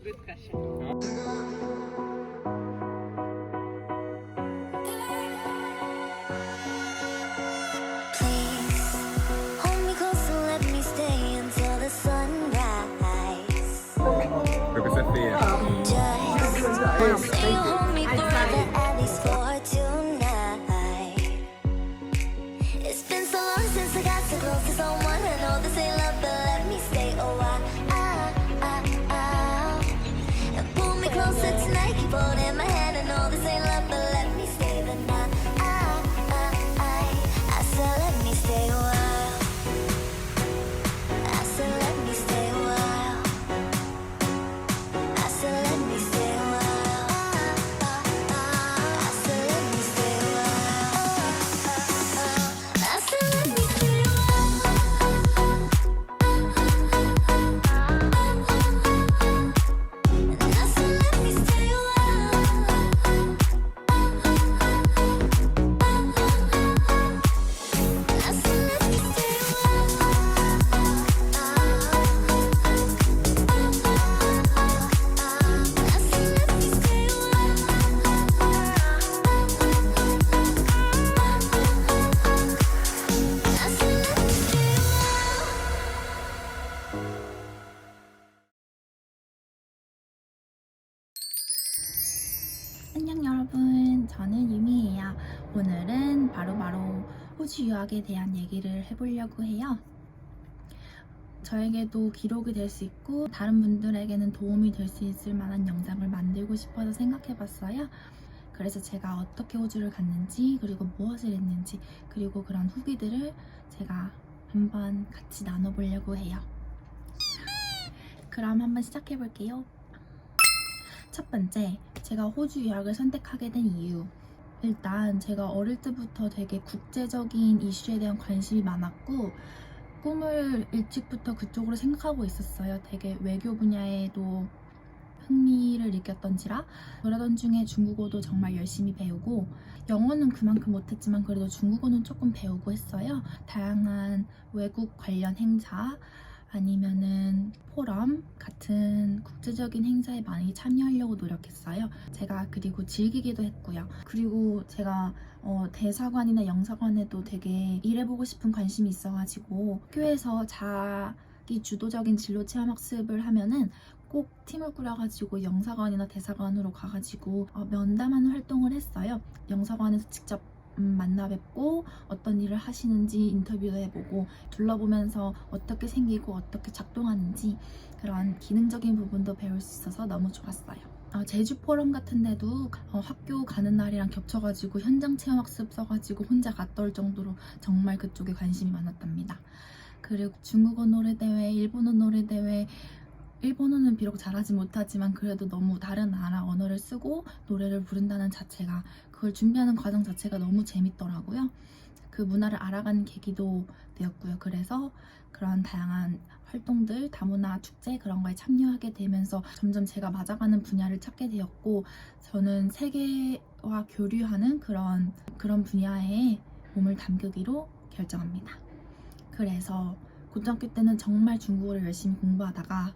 good question. Hold me close and let me stay until the sunrise. Filosofia. Just say you hold me forever, at least for tonight. It's been so long since I got so close to someone. I know this ain't love, but let me stay a while. And pull me closer tonight, keep holding my hand. I know this ain't love, but let me stay the night. I said let me stay a while. I said let me stay a while. I said let me stay a while. I said let me stay a while. I said let me stay a while. And I said let me stay a while. I said let me stay a 안녕 여러분, 저는 유미예요. 오늘은 바로 호주 유학에 대한 얘기를 해보려고 해요. 저에게도 기록이 될 수 있고 다른 분들에게는 도움이 될 수 있을 만한 영상을 만들고 싶어서 생각해봤어요. 그래서 제가 어떻게 호주를 갔는지, 그리고 무엇을 했는지, 그리고 그런 후기들을 제가 한번 같이 나눠보려고 해요. 그럼 한번 시작해볼게요. 첫 번째, 제가 호주 유학을 선택하게 된 이유. 일단 제가 어릴 때부터 되게 국제적인 이슈에 대한 관심이 많았고 꿈을 일찍부터 그쪽으로 생각하고 있었어요. 되게 외교 분야에도 흥미를 느꼈던지라 그러던 중에 중국어도 정말 열심히 배우고 영어는 그만큼 못했지만 그래도 중국어는 조금 배우고 했어요. 다양한 외국 관련 행사 아니면은 포럼 같은 국제적인 행사에 많이 참여하려고 노력했어요. 제가 그리고 즐기기도 했고요. 그리고 제가 대사관이나 영사관에도 되게 일해보고 싶은 관심이 있어가지고 학교에서 자기 주도적인 진로 체험 학습을 하면은 꼭 팀을 꾸려가지고 영사관이나 대사관으로 가가지고 면담하는 활동을 했어요. 영사관에서 직접 만나 뵙고 어떤 일을 하시는지 인터뷰도 해보고 둘러보면서 어떻게 생기고 어떻게 작동하는지 그런 기능적인 부분도 배울 수 있어서 너무 좋았어요. 제주 포럼 같은 데도 학교 가는 날이랑 겹쳐가지고 현장 체험 학습 써가지고 혼자 갔다 올 정도로 정말 그쪽에 관심이 많았답니다. 그리고 중국어 노래대회, 일본어 노래대회, 일본어는 비록 잘하지 못하지만 그래도 너무 다른 나라 언어를 쓰고 노래를 부른다는 자체가, 그걸 준비하는 과정 자체가 너무 재밌더라고요. 그 문화를 알아가는 계기도 되었고요. 그래서 그런 다양한 활동들, 다문화 축제 그런 거에 참여하게 되면서 점점 제가 맞아가는 분야를 찾게 되었고 저는 세계와 교류하는 그런 분야에 몸을 담그기로 결정합니다. 그래서 고등학교 때는 정말 중국어를 열심히 공부하다가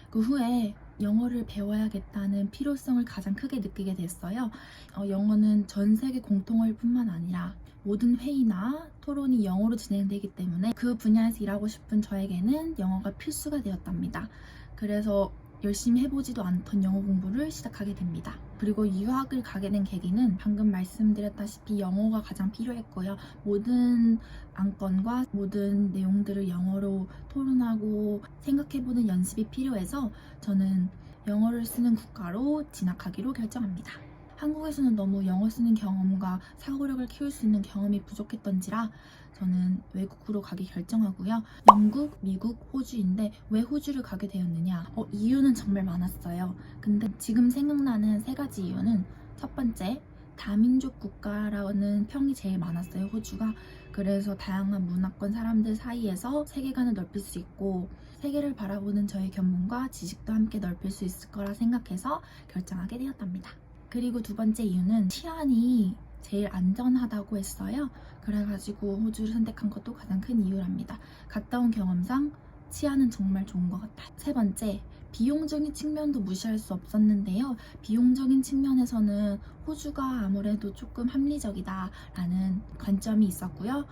그 후에 영어를 배워야겠다는 필요성을 가장 크게 느끼게 됐어요. 영어는 전 세계 공통어일 뿐만 아니라 모든 회의나 토론이 영어로 진행되기 때문에 그 분야에서 일하고 싶은 저에게는 영어가 필수가 되었답니다. 그래서 열심히 해보지도 않던 영어 공부를 시작하게 됩니다. 그리고 유학을 가게 된 계기는 방금 말씀드렸다시피 영어가 가장 필요했고요. 모든 안건과 모든 내용들을 영어로 토론하고 생각해보는 연습이 필요해서 저는 영어를 쓰는 국가로 진학하기로 결정합니다. 한국에서는 너무 영어 쓰는 경험과 사고력을 키울 수 있는 경험이 부족했던지라 저는 외국으로 가기 결정하고요. 영국, 미국, 호주인데 왜 호주를 가게 되었느냐? 이유는 정말 많았어요. 근데 지금 생각나는 세 가지 이유는, 첫 번째, 다민족 국가라는 평이 제일 많았어요, 호주가. 그래서 다양한 문화권 사람들 사이에서 세계관을 넓힐 수 있고 세계를 바라보는 저의 견문과 지식도 함께 넓힐 수 있을 거라 생각해서 결정하게 되었답니다. 그리고 두 번째 이유는 치안이 제일 안전하다고 했어요. 그래가지고 호주를 선택한 것도 가장 큰 이유랍니다. 갔다 온 경험상 치아는 정말 좋은 것 같아요. 세 번째, 비용적인 측면도 무시할 수 없었는데요. 비용적인 측면에서는 호주가 아무래도 조금 합리적이다라는 관점이 있었고요.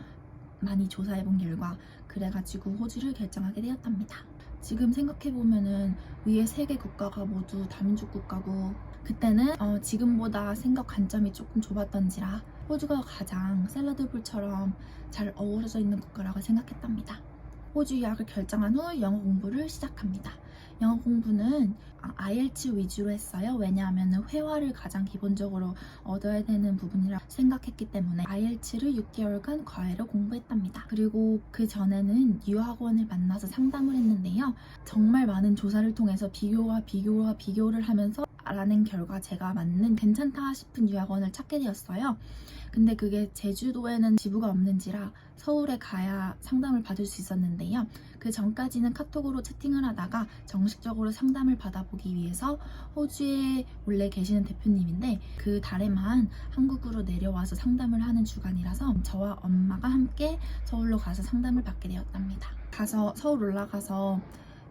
많이 조사해본 결과 그래가지고 호주를 결정하게 되었답니다. 지금 생각해보면은 위에 3개 국가가 모두 다민족 국가고 그때는 지금보다 생각 관점이 조금 좁았던지라 호주가 가장 샐러드볼처럼 잘 어우러져 있는 국가라고 생각했답니다. 호주 유학을 결정한 후 영어 공부를 시작합니다. 영어 공부는 IELTS 위주로 했어요. 왜냐하면 회화를 가장 기본적으로 얻어야 되는 부분이라 생각했기 때문에 IELTS를 6개월간 과외로 공부했답니다. 그리고 그 전에는 유학원을 만나서 상담을 했는데요. 정말 많은 조사를 통해서 비교를 하면서 알아낸 결과 제가 맞는 괜찮다 싶은 유학원을 찾게 되었어요. 근데 그게 제주도에는 지부가 없는지라 서울에 가야 상담을 받을 수 있었는데요. 그 전까지는 카톡으로 채팅을 하다가 정식적으로 상담을 받아보기 위해서 호주에 원래 계시는 대표님인데 그 달에만 한국으로 내려와서 상담을 하는 주간이라서 저와 엄마가 함께 서울로 가서 상담을 받게 되었답니다. 가서 서울 올라가서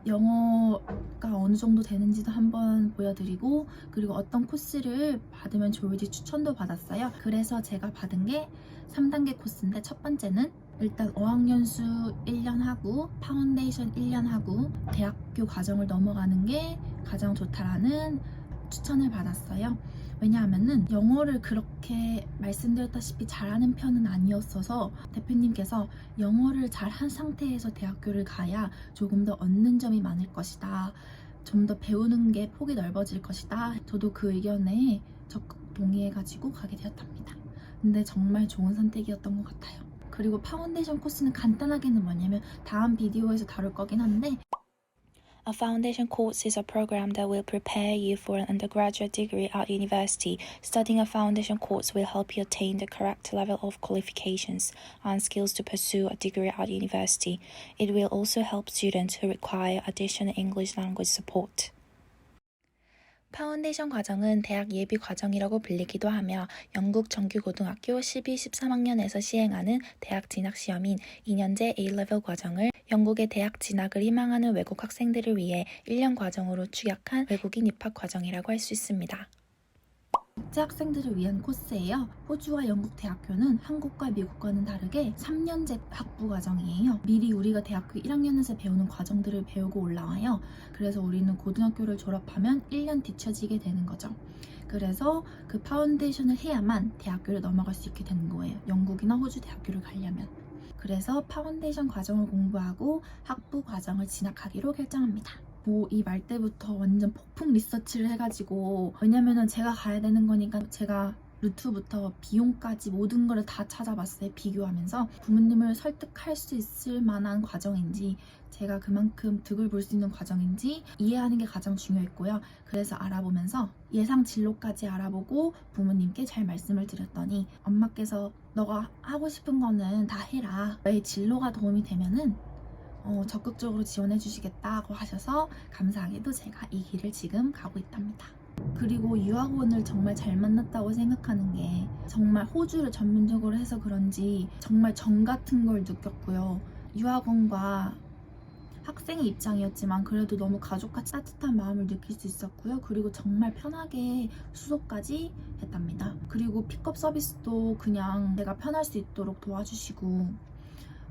영어가 어느 정도 되는지도 한번 보여드리고 그리고 어떤 코스를 받으면 좋을지 추천도 받았어요. 그래서 제가 받은 게 3단계 코스인데 첫 번째는 일단 어학연수 1년 하고 파운데이션 1년 하고 대학교 과정을 넘어가는 게 가장 좋다라는 추천을 받았어요. 왜냐하면은 영어를 그렇게 말씀드렸다시피 잘하는 편은 아니었어서 대표님께서 영어를 잘한 상태에서 대학교를 가야 조금 더 얻는 점이 많을 것이다. 좀 더 배우는 게 폭이 넓어질 것이다. 저도 그 의견에 적극 동의해가지고 가게 되었답니다. 근데 정말 좋은 선택이었던 것 같아요. 그리고 파운데이션 코스는 간단하게는 뭐냐면 다음 비디오에서 다룰 거긴 한데 A foundation course is a program that will prepare you for an undergraduate degree at university. Studying a foundation course will help you attain the correct level of qualifications and skills to pursue a degree at university. It will also help students who require additional English language support. 파운데이션 과정은 대학 예비 과정이라고 불리기도 하며 영국 정규고등학교 12, 13학년에서 시행하는 대학 진학 시험인 2년제 A-레벨 과정을 영국의 대학 진학을 희망하는 외국 학생들을 위해 1년 과정으로 축약한 외국인 입학 과정이라고 할 수 있습니다. 국제 학생들을 위한 코스예요. 호주와 영국 대학교는 한국과 미국과는 다르게 3년제 학부 과정이에요. 미리 우리가 대학교 1학년에서 배우는 과정들을 배우고 올라와요. 그래서 우리는 고등학교를 졸업하면 1년 뒤처지게 되는 거죠. 그래서 그 파운데이션을 해야만 대학교를 넘어갈 수 있게 되는 거예요. 영국이나 호주 대학교를 가려면. 그래서 파운데이션 과정을 공부하고 학부 과정을 진학하기로 결정합니다. 이 말 때부터 완전 폭풍 리서치를 해가지고 왜냐면은 제가 가야 되는 거니까 제가 루트부터 비용까지 모든 거를 다 찾아봤어요. 비교하면서 부모님을 설득할 수 있을 만한 과정인지 제가 그만큼 득을 볼 수 있는 과정인지 이해하는 게 가장 중요했고요. 그래서 알아보면서 예상 진로까지 알아보고 부모님께 잘 말씀을 드렸더니 엄마께서 너가 하고 싶은 거는 다 해라. 내 진로가 도움이 되면은 적극적으로 지원해 주시겠다고 하셔서 감사하게도 제가 이 길을 지금 가고 있답니다. 그리고 유학원을 정말 잘 만났다고 생각하는 게 정말 호주를 전문적으로 해서 그런지 정말 정 같은 걸 느꼈고요. 유학원과 학생의 입장이었지만 그래도 너무 가족같이 따뜻한 마음을 느낄 수 있었고요. 그리고 정말 편하게 수속까지 했답니다. 그리고 픽업 서비스도 그냥 내가 편할 수 있도록 도와주시고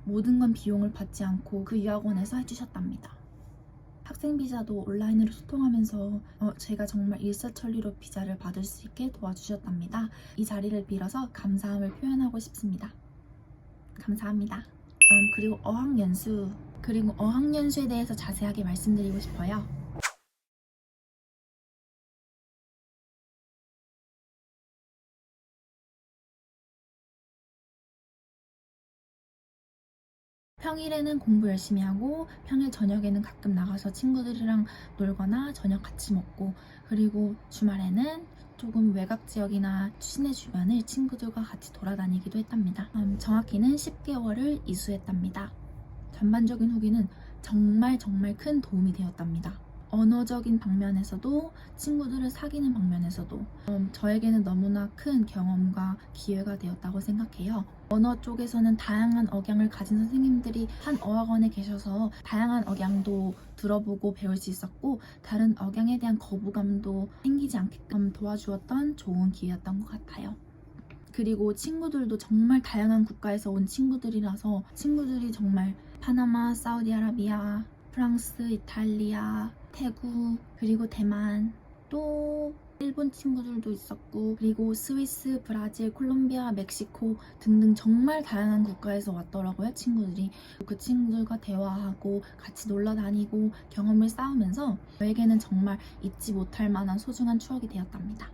모든 건 비용을 받지 않고 그 유학원에서 해주셨답니다. 학생 비자도 온라인으로 소통하면서 제가 정말 일사천리로 비자를 받을 수 있게 도와주셨답니다. 이 자리를 빌어서 감사함을 표현하고 싶습니다. 감사합니다. 그리고 어학연수에 대해서 자세하게 말씀드리고 싶어요. 평일에는 공부 열심히 하고 평일 저녁에는 가끔 나가서 친구들이랑 놀거나 저녁 같이 먹고 그리고 주말에는 조금 외곽 지역이나 시내 주변을 친구들과 같이 돌아다니기도 했답니다. 정확히는 10개월을 이수했답니다. 전반적인 후기는 정말 큰 도움이 되었답니다. 언어적인 방면에서도 친구들을 사귀는 방면에서도 저에게는 너무나 큰 경험과 기회가 되었다고 생각해요. 언어 쪽에서는 다양한 억양을 가진 선생님들이 한 어학원에 계셔서 다양한 억양도 들어보고 배울 수 있었고 다른 억양에 대한 거부감도 생기지 않게끔 도와주었던 좋은 기회였던 것 같아요. 그리고 친구들도 정말 다양한 국가에서 온 친구들이라서 친구들이 정말 파나마, 사우디아라비아, 프랑스, 이탈리아, 태국, 그리고 대만, 또 일본 친구들도 있었고 그리고 스위스, 브라질, 콜롬비아, 멕시코 등등 정말 다양한 국가에서 왔더라고요, 친구들이. 그 친구들과 대화하고 같이 놀러 다니고 경험을 쌓으면서 저에게는 정말 잊지 못할 만한 소중한 추억이 되었답니다.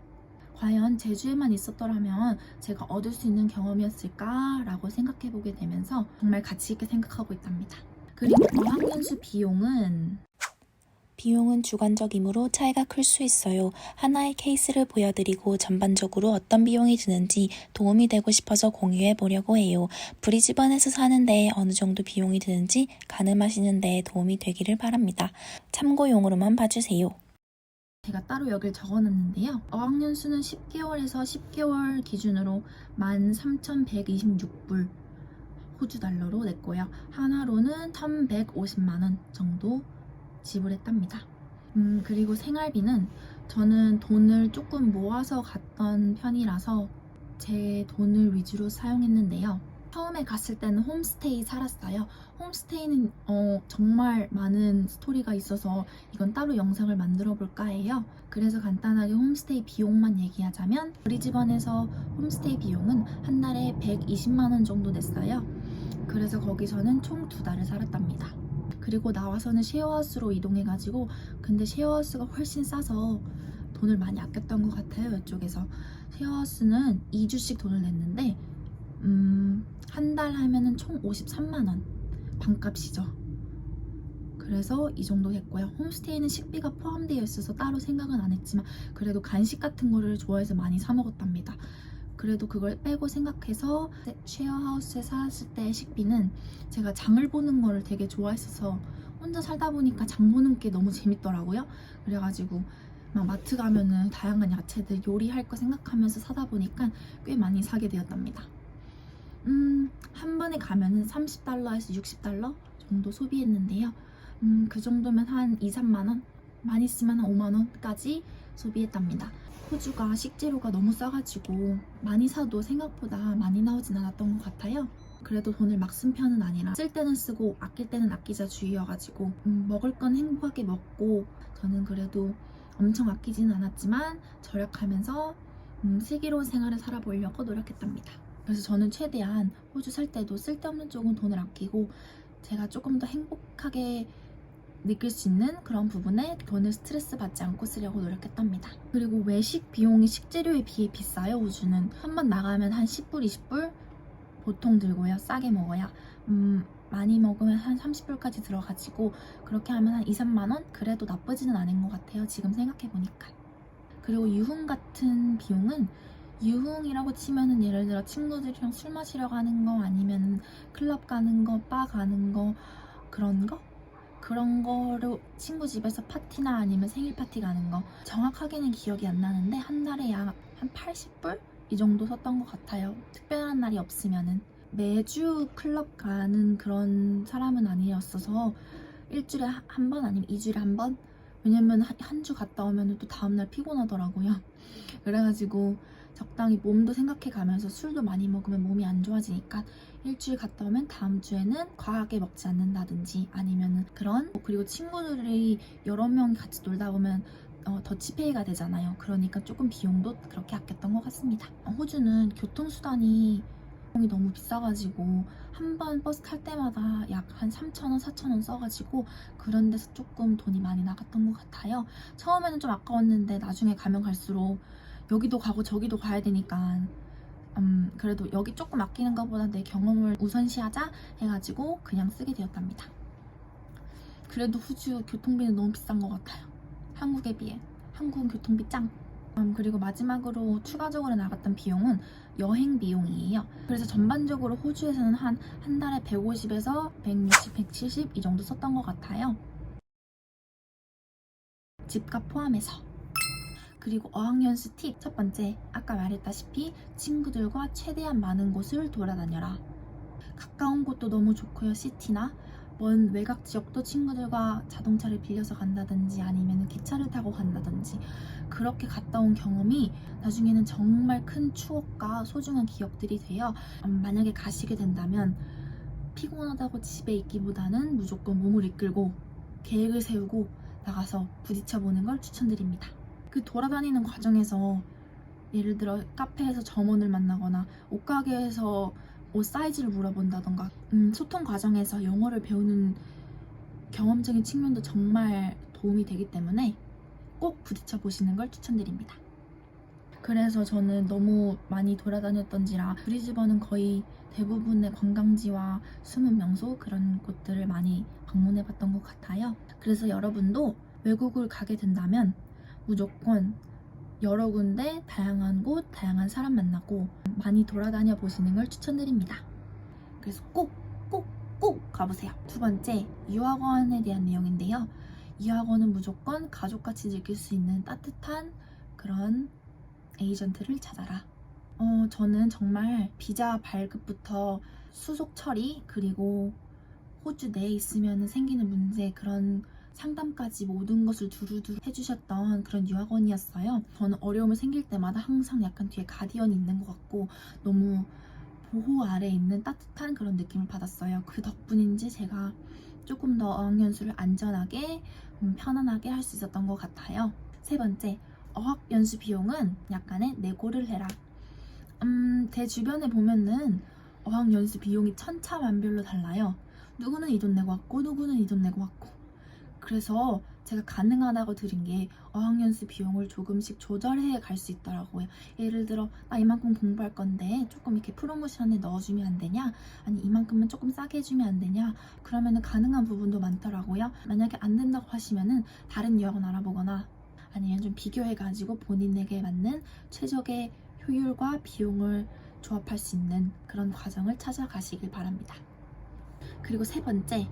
과연 제주에만 있었더라면 제가 얻을 수 있는 경험이었을까라고 생각해보게 되면서 정말 가치 있게 생각하고 있답니다. 그리고 어학연수 비용은 주관적이므로 차이가 클 수 있어요. 하나의 케이스를 보여드리고 전반적으로 어떤 비용이 드는지 도움이 되고 싶어서 공유해 보려고 해요. 브리즈번에서 사는데 어느 정도 비용이 드는지 가늠하시는 데 도움이 되기를 바랍니다. 참고용으로만 봐주세요. 제가 따로 여길 적어놨는데요. 어학연수는 10개월에서 10개월 기준으로 13,126불 호주 달러로 냈고요. 하나로는 1,150만원 정도 지불했답니다. 그리고 생활비는 저는 돈을 조금 모아서 갔던 편이라서 제 돈을 위주로 사용했는데요. 처음에 갔을 때는 홈스테이 살았어요. 홈스테이는 정말 많은 스토리가 있어서 이건 따로 영상을 만들어 볼까 해요. 그래서 간단하게 홈스테이 비용만 얘기하자면 브리즈번에서 홈스테이 비용은 한 달에 120만원 정도 냈어요. 그래서 거기서는 총 2달을 살았답니다. 그리고 나와서는 쉐어하우스로 이동해가지고 근데 쉐어하우스가 훨씬 싸서 돈을 많이 아꼈던 것 같아요. 이쪽에서 쉐어하우스는 2주씩 돈을 냈는데 한 달 하면은 총 53만원 반값이죠. 그래서 이 정도 했고요. 홈스테이는 식비가 포함되어 있어서 따로 생각은 안 했지만 그래도 간식 같은 거를 좋아해서 많이 사 먹었답니다. 그래도 그걸 빼고 생각해서 쉐어하우스에 살았을 때 식비는 제가 장을 보는 거를 되게 좋아했어서 혼자 살다 보니까 장 보는 게 너무 재밌더라고요. 그래가지고 막 마트 가면은 다양한 야채들 요리할 거 생각하면서 사다 보니까 꽤 많이 사게 되었답니다. 한 번에 가면은 30달러에서 60달러 정도 소비했는데요. 그 정도면 한 2, 3만원? 많이 쓰면 한 5만원까지 소비했답니다. 호주가 식재료가 너무 싸가지고 많이 사도 생각보다 많이 나오진 않았던 것 같아요. 그래도 돈을 막 쓴 편은 아니라 쓸 때는 쓰고 아낄 때는 아끼자 주의여가지고 먹을 건 행복하게 먹고 저는 그래도 엄청 아끼지는 않았지만 절약하면서 슬기로운 생활을 살아보려고 노력했답니다. 그래서 저는 최대한 호주 살 때도 쓸데없는 쪽은 돈을 아끼고 제가 조금 더 행복하게 느낄 수 있는 그런 부분에 돈을 스트레스 받지 않고 쓰려고 노력했답니다. 그리고 외식 비용이 식재료에 비해 비싸요. 호주는 한 번 나가면 한 10불, 20불 보통 들고요. 싸게 먹어야 많이 먹으면 한 30불까지 들어가지고 그렇게 하면 한 2, 3만원? 그래도 나쁘지는 않은 것 같아요. 지금 생각해보니까. 그리고 유흥 같은 비용은 유흥이라고 치면은 예를 들어 친구들이랑 술 마시러 가는 거 아니면 클럽 가는 거, 바 가는 거 그런 거로 친구 집에서 파티나 아니면 생일 파티 가는 거 정확하게는 기억이 안 나는데 한 달에 약 한 80불? 이 정도 썼던 것 같아요. 특별한 날이 없으면은 매주 클럽 가는 그런 사람은 아니었어서 일주일에 한 번 아니면 2주일에 한 번? 왜냐면 한 주 갔다 오면 또 다음날 피곤하더라고요. 그래가지고 적당히 몸도 생각해 가면서 술도 많이 먹으면 몸이 안 좋아지니까 일주일 갔다 오면 다음 주에는 과하게 먹지 않는다든지 아니면은 그리고 친구들이 여러 명이 같이 놀다 보면 더치페이가 되잖아요. 그러니까 조금 비용도 그렇게 아꼈던 것 같습니다. 호주는 교통수단이 너무 비싸가지고 한 번 버스 탈 때마다 약 한 3,000원, 4,000원 써가지고 그런 데서 조금 돈이 많이 나갔던 것 같아요. 처음에는 좀 아까웠는데 나중에 가면 갈수록 여기도 가고 저기도 가야 되니까 그래도 여기 조금 아끼는 것보다 내 경험을 우선시하자 해가지고 그냥 쓰게 되었답니다. 그래도 호주 교통비는 너무 비싼 것 같아요. 한국에 비해. 한국은 교통비 짱. 그리고 마지막으로 추가적으로 나갔던 비용은 여행 비용이에요. 그래서 전반적으로 호주에서는 한 달에 150에서 160, 170 이 정도 썼던 것 같아요. 집값 포함해서. 그리고 어학연수 팁 첫 번째, 아까 말했다시피 친구들과 최대한 많은 곳을 돌아다녀라. 가까운 곳도 너무 좋고요. 시티나 먼 외곽 지역도 친구들과 자동차를 빌려서 간다든지 아니면 기차를 타고 간다든지 그렇게 갔다 온 경험이 나중에는 정말 큰 추억과 소중한 기억들이 되어 만약에 가시게 된다면 피곤하다고 집에 있기보다는 무조건 몸을 이끌고 계획을 세우고 나가서 부딪혀보는 걸 추천드립니다. 그 돌아다니는 과정에서 예를 들어 카페에서 점원을 만나거나 옷가게에서 옷 사이즈를 물어본다던가 소통 과정에서 영어를 배우는 경험적인 측면도 정말 도움이 되기 때문에 꼭 부딪혀 보시는 걸 추천드립니다. 그래서 저는 너무 많이 돌아다녔던지라 브리즈번은 거의 대부분의 관광지와 숨은 명소 그런 곳들을 많이 방문해 봤던 것 같아요. 그래서 여러분도 외국을 가게 된다면 무조건 여러 군데 다양한 곳, 다양한 사람 만나고 많이 돌아다녀 보시는 걸 추천드립니다. 그래서 꼭 가보세요. 두 번째, 유학원에 대한 내용인데요. 유학원은 무조건 가족같이 즐길 수 있는 따뜻한 그런 에이전트를 찾아라. 저는 정말 비자 발급부터 수속 처리 그리고 호주 내에 있으면 생기는 문제 그런 상담까지 모든 것을 두루두루 해주셨던 그런 유학원이었어요. 저는 어려움을 생길 때마다 항상 약간 뒤에 가디언이 있는 것 같고 너무 보호 아래에 있는 따뜻한 그런 느낌을 받았어요. 그 덕분인지 제가 조금 더 어학연수를 안전하게 편안하게 할 수 있었던 것 같아요. 세 번째, 어학연수 비용은 약간의 내고를 해라. 제 주변에 보면은 어학연수 비용이 천차만별로 달라요. 누구는 이 돈 내고 왔고 누구는 이 돈 내고 왔고 그래서 제가 가능하다고 들은 게 어학연수 비용을 조금씩 조절해 갈 수 있더라고요. 예를 들어 나 이만큼 공부할 건데 조금 이렇게 프로모션에 넣어주면 안 되냐? 아니 이만큼은 조금 싸게 해주면 안 되냐? 그러면은 가능한 부분도 많더라고요. 만약에 안 된다고 하시면은 다른 유학원 알아보거나 아니면 좀 비교해가지고 본인에게 맞는 최적의 효율과 비용을 조합할 수 있는 그런 과정을 찾아가시길 바랍니다. 그리고 세 번째,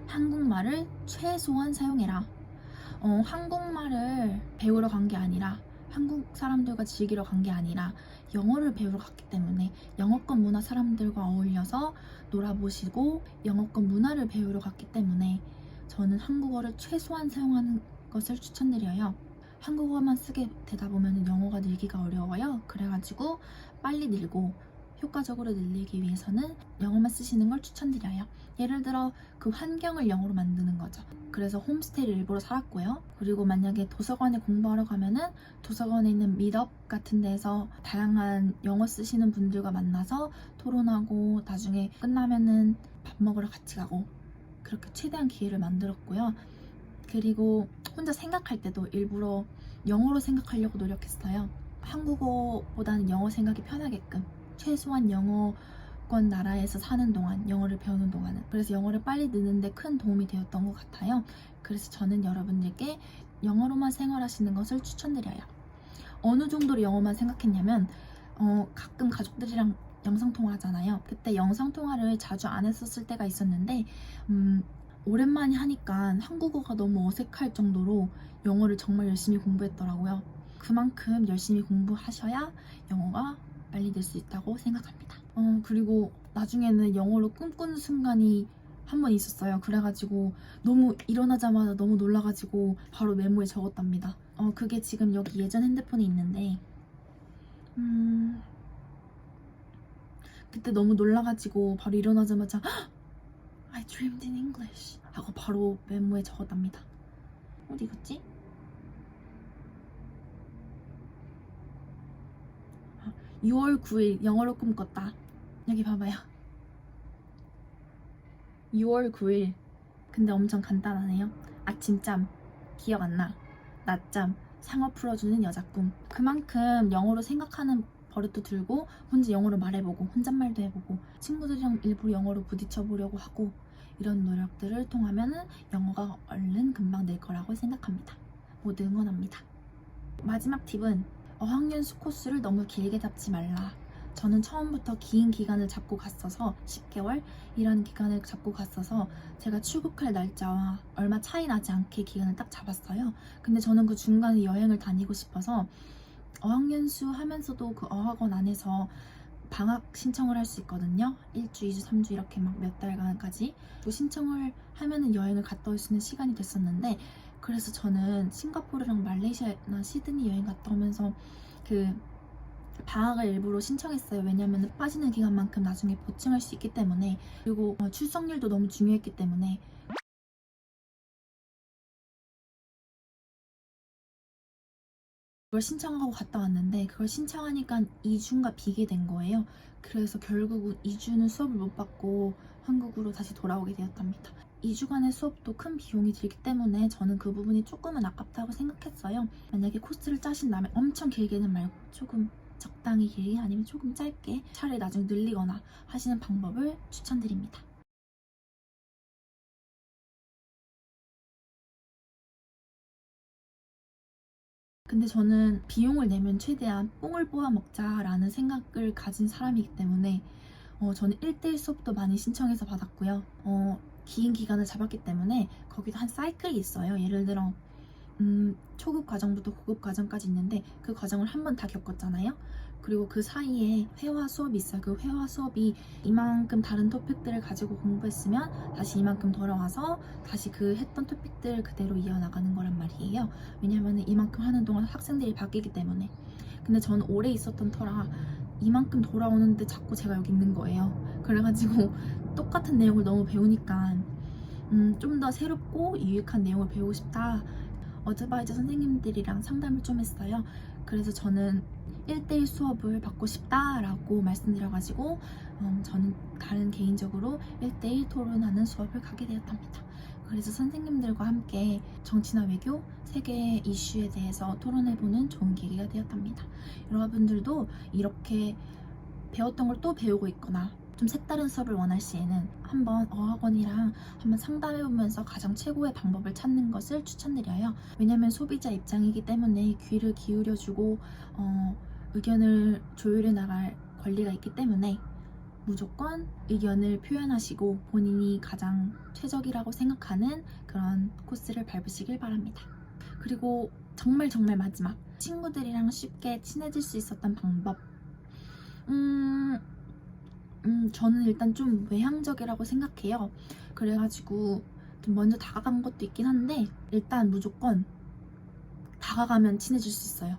한국말을 최소한 사용해라. 한국말을 배우러 간 게 아니라 한국 사람들과 즐기러 간 게 아니라 영어를 배우러 갔기 때문에 영어권 문화 사람들과 어울려서 놀아보시고 영어권 문화를 배우러 갔기 때문에 저는 한국어를 최소한 사용하는 것을 추천드려요. 한국어만 쓰게 되다 보면 영어가 늘기가 어려워요. 그래가지고 빨리 늘고 효과적으로 늘리기 위해서는 영어만 쓰시는 걸 추천드려요. 예를 들어 그 환경을 영어로 만드는 거죠. 그래서 홈스테이를 일부러 살았고요. 그리고 만약에 도서관에 공부하러 가면은 도서관에 있는 미트업 같은 데서 다양한 영어 쓰시는 분들과 만나서 토론하고 나중에 끝나면은 밥 먹으러 같이 가고 그렇게 최대한 기회를 만들었고요. 그리고 혼자 생각할 때도 일부러 영어로 생각하려고 노력했어요. 한국어보다는 영어 생각이 편하게끔 최소한 영어권 나라에서 사는 동안 영어를 배우는 동안은 그래서 영어를 빨리 느는데 큰 도움이 되었던 것 같아요. 그래서 저는 여러분들께 영어로만 생활하시는 것을 추천드려요. 어느 정도로 영어만 생각했냐면 가끔 가족들이랑 영상통화 하잖아요. 그때 영상통화를 자주 안 했었을 때가 있었는데 오랜만에 하니까 한국어가 너무 어색할 정도로 영어를 정말 열심히 공부했더라고요. 그만큼 열심히 공부하셔야 영어가 빨리 늘 수 있다고 생각합니다. 그리고 나중에는 영어로 꿈꾸는 순간이 한 번 있었어요. 그래가지고 너무 일어나자마자 너무 놀라가지고 바로 메모에 적었답니다. 그게 지금 여기 예전 핸드폰에 있는데 그때 너무 놀라가지고 바로 일어나자마자 I dreamed in English 하고 바로 메모에 적었답니다. 어디 갔지? 6월 9일 영어로 꿈꿨다. 여기 봐봐요. 6월 9일. 근데 엄청 간단하네요. 아침잠, 기억 안 나. 낮잠, 상어 풀어주는 여자 꿈. 그만큼 영어로 생각하는 버릇도 들고 혼자 영어로 말해보고 혼잣말도 해보고 친구들이랑 일부러 영어로 부딪혀보려고 하고 이런 노력들을 통하면은 영어가 얼른 금방 늘 거라고 생각합니다. 모두 응원합니다. 마지막 팁은 어학연수 코스를 너무 길게 잡지 말라. 저는 처음부터 긴 기간을 잡고 갔어서 10개월이라는 기간을 잡고 갔어서 제가 출국할 날짜와 얼마 차이 나지 않게 기간을 딱 잡았어요. 근데 저는 그 중간에 여행을 다니고 싶어서 어학연수 하면서도 그 어학원 안에서 방학 신청을 할 수 있거든요. 1주, 2주, 3주 이렇게 막 몇 달간까지 또 신청을 하면은 여행을 갔다 올 수 있는 시간이 됐었는데, 그래서 저는 싱가포르랑 말레이시아나 시드니 여행 갔다 오면서 그 방학을 일부러 신청했어요. 왜냐면 빠지는 기간만큼 나중에 보충할 수 있기 때문에, 그리고 출석률도 너무 중요했기 때문에. 그걸 신청하고 갔다 왔는데 그걸 신청하니까 2주가 비게 된 거예요. 그래서 결국은 2주는 수업을 못 받고 한국으로 다시 돌아오게 되었답니다. 2주간의 수업도 큰 비용이 들기 때문에 저는 그 부분이 조금은 아깝다고 생각했어요. 만약에 코스를 짜신다면 엄청 길게는 말고 조금 적당히 길게, 아니면 조금 짧게 차라리 나중에 늘리거나 하시는 방법을 추천드립니다. 근데 저는 비용을 내면 최대한 뽕을 뽑아 먹자라는 생각을 가진 사람이기 때문에 저는 1대1 수업도 많이 신청해서 받았고요. 긴 기간을 잡았기 때문에 거기도 한 사이클이 있어요. 예를 들어 초급 과정부터 고급 과정까지 있는데 그 과정을 한 번 다 겪었잖아요. 그리고 그 사이에 회화 수업이 있어요. 그 회화 수업이 이만큼 다른 토픽들을 가지고 공부했으면 다시 이만큼 돌아와서 다시 그 했던 토픽들 그대로 이어나가는 거란 말이에요. 왜냐면 이만큼 하는 동안 학생들이 바뀌기 때문에. 근데 저는 오래 있었던 터라 이만큼 돌아오는데 자꾸 제가 여기 있는 거예요. 그래가지고 똑같은 내용을 너무 배우니까 좀 더 새롭고 유익한 내용을 배우고 싶다. 어드바이저 선생님들이랑 상담을 좀 했어요. 그래서 저는 1대1 수업을 받고 싶다라고 말씀드려가지고 저는 다른 개인적으로 1대1 토론하는 수업을 가게 되었답니다. 그래서 선생님들과 함께 정치나 외교, 세계 이슈에 대해서 토론해보는 좋은 계기가 되었답니다. 여러분들도 이렇게 배웠던 걸 또 배우고 있거나 좀 색다른 수업을 원할 시에는 한번 어학원이랑 한번 상담해보면서 가장 최고의 방법을 찾는 것을 추천드려요. 왜냐면 소비자 입장이기 때문에 귀를 기울여주고 의견을 조율해 나갈 권리가 있기 때문에 무조건 의견을 표현하시고 본인이 가장 최적이라고 생각하는 그런 코스를 밟으시길 바랍니다. 그리고 정말 마지막, 친구들이랑 쉽게 친해질 수 있었던 방법. 저는 일단 좀 외향적이라고 생각해요. 그래가지고 좀 먼저 다가간 것도 있긴 한데, 일단 무조건 다가가면 친해질 수 있어요.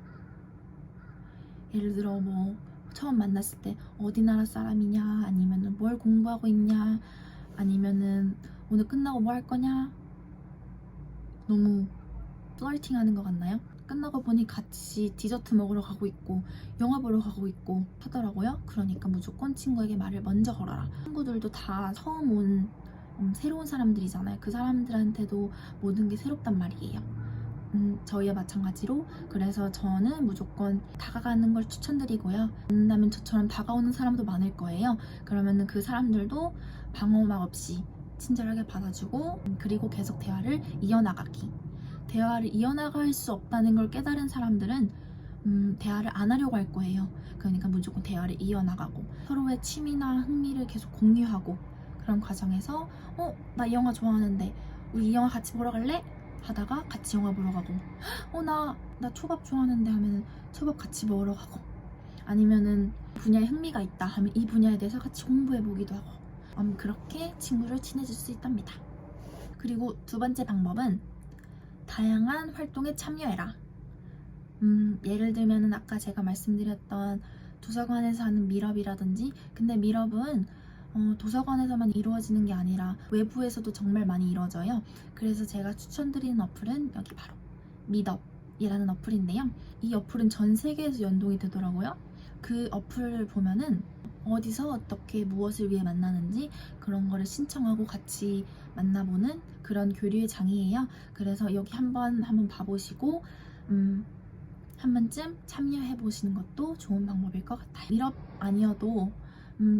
예를 들어 뭐 처음 만났을 때 어디 나라 사람이냐, 아니면은 뭘 공부하고 있냐, 아니면은 오늘 끝나고 뭐 할 거냐. 너무 플러팅하는 것 같나요? 끝나고 보니 같이 디저트 먹으러 가고 있고 영화 보러 가고 있고 하더라고요. 그러니까 무조건 친구에게 말을 먼저 걸어라. 친구들도 다 처음 온 새로운 사람들이잖아요. 그 사람들한테도 모든 게 새롭단 말이에요. 저희와 마찬가지로. 그래서 저는 무조건 다가가는 걸 추천드리고요. 만나면 저처럼 다가오는 사람도 많을 거예요. 그러면은 그 사람들도 방어막 없이 친절하게 받아주고, 그리고 계속 대화를 이어나가기. 대화를 이어나갈 수 없다는 걸 깨달은 사람들은 대화를 안 하려고 할 거예요. 그러니까 무조건 대화를 이어나가고 서로의 취미나 흥미를 계속 공유하고, 그런 과정에서 나 이 영화 좋아하는데 우리 이 영화 같이 보러 갈래? 하다가 같이 영화 보러 가고, 나 초밥 좋아하는데 하면 초밥 같이 먹으러 가고, 아니면은 분야에 흥미가 있다 하면 이 분야에 대해서 같이 공부해 보기도 하고, 그렇게 친구를 친해질 수 있답니다. 그리고 두 번째 방법은 다양한 활동에 참여해라. 예를 들면은 아까 제가 말씀드렸던 도서관에서 하는 밀업이라든지, 근데 밀업은 도서관에서만 이루어지는 게 아니라 외부에서도 정말 많이 이루어져요. 그래서 제가 추천드리는 어플은 여기 바로 미덥이라는 어플인데요. 이 어플은 전 세계에서 연동이 되더라고요. 그 어플을 보면은 어디서 어떻게 무엇을 위해 만나는지 그런 거를 신청하고 같이 만나보는 그런 교류의 장이에요. 그래서 여기 한번 봐보시고 한 번쯤 참여해보시는 것도 좋은 방법일 것 같아요. 밀업 아니어도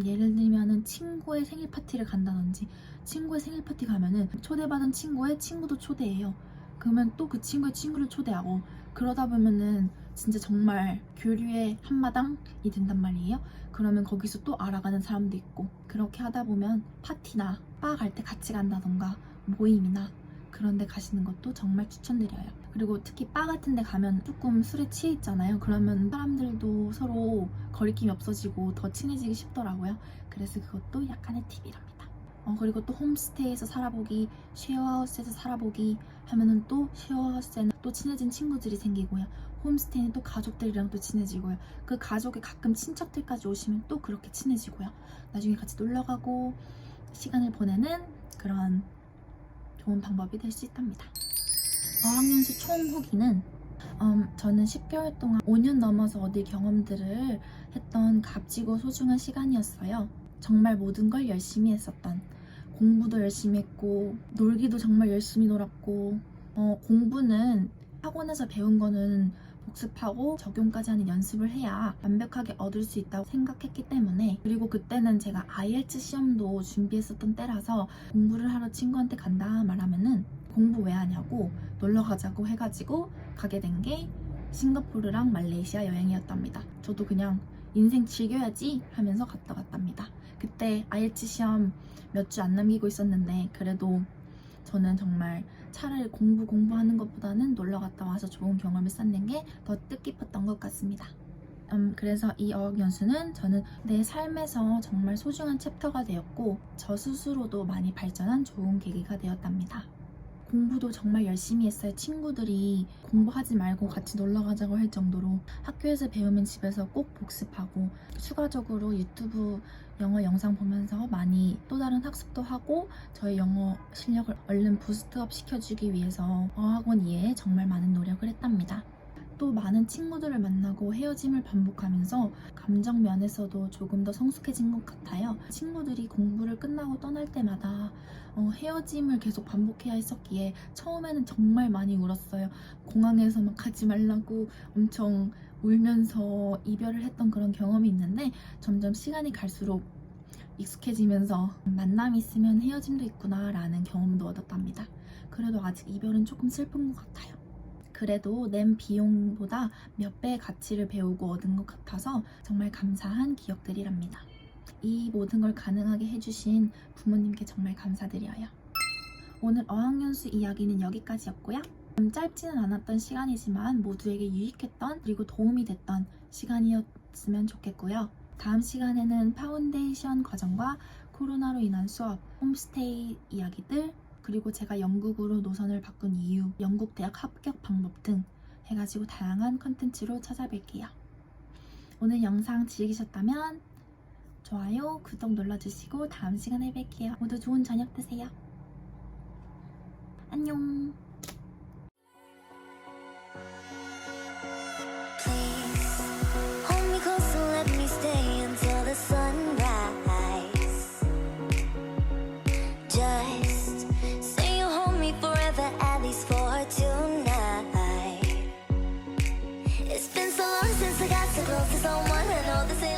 예를 들면은 친구의 생일 파티를 간다든지, 친구의 생일 파티 가면은 초대받은 친구의 친구도 초대해요. 그러면 또 그 친구의 친구를 초대하고, 그러다 보면은 진짜 정말 교류의 한마당이 된단 말이에요. 그러면 거기서 또 알아가는 사람도 있고, 그렇게 하다 보면 파티나 바 갈 때 같이 간다던가 모임이나 그런 데 가시는 것도 정말 추천드려요. 그리고 특히 바 같은 데 가면 조금 술에 취해 있잖아요. 그러면 사람들도 서로 거리낌이 없어지고 더 친해지기 쉽더라고요. 그래서 그것도 약간의 팁이랍니다. 그리고 또 홈스테이에서 살아보기, 쉐어하우스에서 살아보기 하면은 또 쉐어하우스에는 또 친해진 친구들이 생기고요. 홈스테이는 또 가족들이랑 또 친해지고요. 그 가족이 가끔 친척들까지 오시면 또 그렇게 친해지고요. 나중에 같이 놀러가고 시간을 보내는 그런 좋은 방법이 될 수 있답니다. 어학연수 총 후기는 저는 10개월 동안 5년 넘어서 얻을 경험들을 했던 값지고 소중한 시간이었어요. 정말 모든 걸 열심히 했었던, 공부도 열심히 했고 놀기도 정말 열심히 놀았고, 공부는 학원에서 배운 거는 복습하고 적용까지 하는 연습을 해야 완벽하게 얻을 수 있다고 생각했기 때문에, 그리고 그때는 제가 IELTS 시험도 준비했었던 때라서 공부를 하러 친구한테 간다 말하면은 공부 왜 하냐고 놀러 가자고 해가지고 가게 된 게 싱가포르랑 말레이시아 여행이었답니다. 저도 그냥 인생 즐겨야지 하면서 갔다 왔답니다. 그때 IELTS 시험 몇 주 안 남기고 있었는데 그래도 저는 정말 차라리 공부하는 것보다는 놀러 갔다 와서 좋은 경험을 쌓는 게 더 뜻깊었던 것 같습니다. 그래서 이 어학연수는 저는 내 삶에서 정말 소중한 챕터가 되었고 저 스스로도 많이 발전한 좋은 계기가 되었답니다. 공부도 정말 열심히 했어요. 친구들이 공부하지 말고 같이 놀러 가자고 할 정도로 학교에서 배우면 집에서 꼭 복습하고, 추가적으로 유튜브 영어 영상 보면서 많이 또 다른 학습도 하고 저의 영어 실력을 얼른 부스트업 시켜주기 위해서 어학원 이외에 정말 많은 노력을 했답니다. 또 많은 친구들을 만나고 헤어짐을 반복하면서 감정 면에서도 조금 더 성숙해진 것 같아요. 친구들이 공부를 끝나고 떠날 때마다 헤어짐을 계속 반복해야 했었기에 처음에는 정말 많이 울었어요. 공항에서 막 가지 말라고 엄청 울면서 이별을 했던 그런 경험이 있는데, 점점 시간이 갈수록 익숙해지면서 만남이 있으면 헤어짐도 있구나 라는 경험도 얻었답니다. 그래도 아직 이별은 조금 슬픈 것 같아요. 그래도 낸 비용보다 몇 배의 가치를 배우고 얻은 것 같아서 정말 감사한 기억들이랍니다. 이 모든 걸 가능하게 해주신 부모님께 정말 감사드려요. 오늘 어학연수 이야기는 여기까지였고요. 짧지는 않았던 시간이지만 모두에게 유익했던, 그리고 도움이 됐던 시간이었으면 좋겠고요. 다음 시간에는 파운데이션 과정과 코로나로 인한 수업, 홈스테이 이야기들, 그리고 제가 영국으로 노선을 바꾼 이유, 영국 대학 합격 방법 등 해가지고 다양한 컨텐츠로 찾아뵐게요. 오늘 영상 즐기셨다면 좋아요, 구독 눌러주시고 다음 시간에 뵐게요. 모두 좋은 저녁 되세요. 안녕. Please hold me close and let me stay until the sunrise. Just say you'll hold me forever, at least for tonight. It's been so long since I got so close to someone. I know this ain't